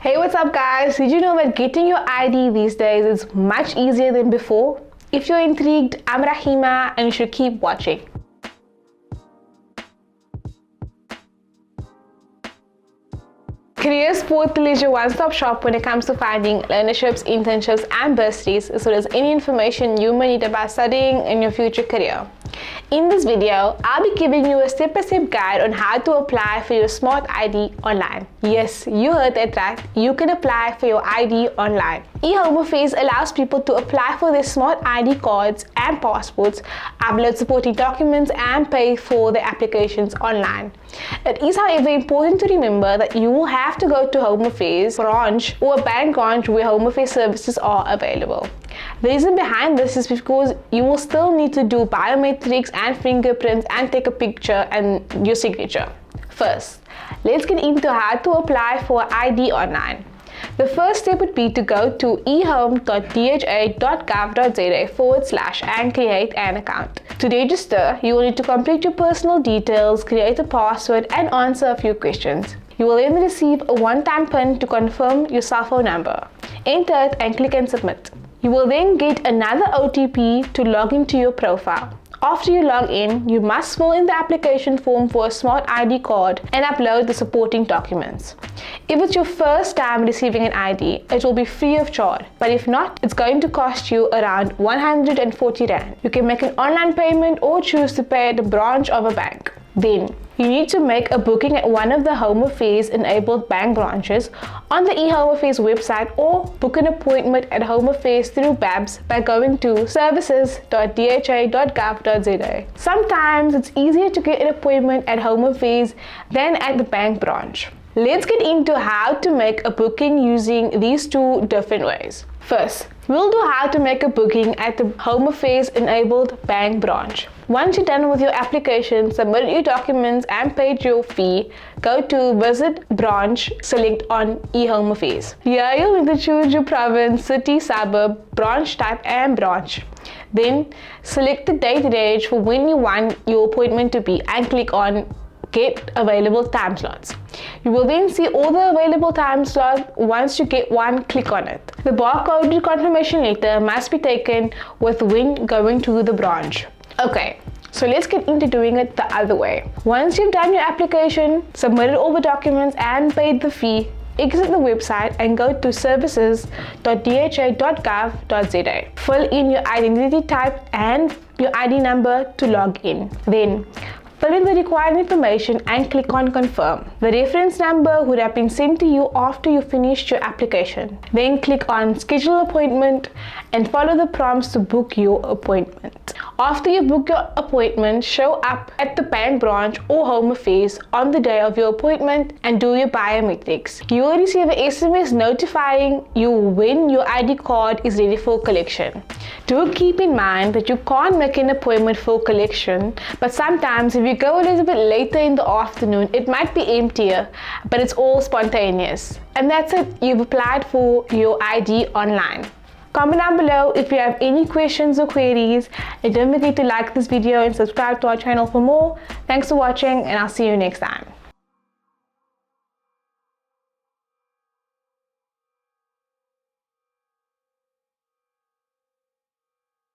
Hey, what's up guys? Did you know that getting your ID these days is much easier than before? If you're intrigued, I'm Rahima and you should keep watching. Careers Portal is your one-stop shop when it comes to finding learnerships, internships and bursaries, as well as any information you may need about studying in your future career. In this video, I'll be giving you a step-by-step guide on how to apply for your Smart ID online. Yes, you heard that right. You can apply for your ID online. eHome Affairs allows people to apply for their Smart ID cards and passports, upload supporting documents and pay for their applications online. It is, however, important to remember that you will have to go to Home Affairs branch or a bank branch where Home Affairs services are available. The reason behind this is because you will still need to do biometrics and fingerprints and take a picture and your signature. First, let's get into how to apply for ID online. The first step would be to go to ehome.dha.gov.za/ and create an account. To register, you will need to complete your personal details, create a password and answer a few questions. You will then receive a one-time PIN to confirm your cell phone number. Enter it and click and submit. You will then get another OTP to log into your profile. After you log in, you must fill in the application form for a Smart ID card and upload the supporting documents. If it's your first time receiving an ID, it will be free of charge, but if not, it's going to cost you around 140 Rand. You can make an online payment or choose to pay at the branch of a bank. Then, you need to make a booking at one of the Home Affairs enabled bank branches on the eHome Affairs website, or book an appointment at Home Affairs through BABS by going to services.dha.gov.za. Sometimes it's easier to get an appointment at Home Affairs than at the bank branch. Let's get into how to make a booking using these two different ways. First, we'll do how to make a booking at the Home Affairs enabled bank branch. Once you're done with your application, submit your documents and paid your fee, go to Visit Branch, select on eHome Affairs. Here you'll need to choose your province, city, suburb, branch type and branch. Then select the date range for when you want your appointment to be and click on Get Available Time Slots. You will then see all the available time slots. Once you get one, click on it. The barcode confirmation letter must be taken with when going to the branch. Okay, so let's get into doing it the other way. Once you've done your application, submitted all the documents and paid the fee, exit the website and go to services.dha.gov.za. Fill in your identity type and your ID number to log in. Then fill in the required information and click on confirm. The reference number would have been sent to you after you finished your application. Then click on schedule appointment and follow the prompts to book your appointment. After you book your appointment, show up at the bank branch or Home Affairs on the day of your appointment and do your biometrics. You will receive an SMS notifying you when your ID card is ready for collection. Do keep in mind that you can't make an appointment for collection, but sometimes if you go a little bit later in the afternoon, it might be emptier, but it's all spontaneous. And that's it, you've applied for your ID online. Comment down below if you have any questions or queries, and don't forget to like this video and subscribe to our channel for more. Thanks for watching and I'll see you next time.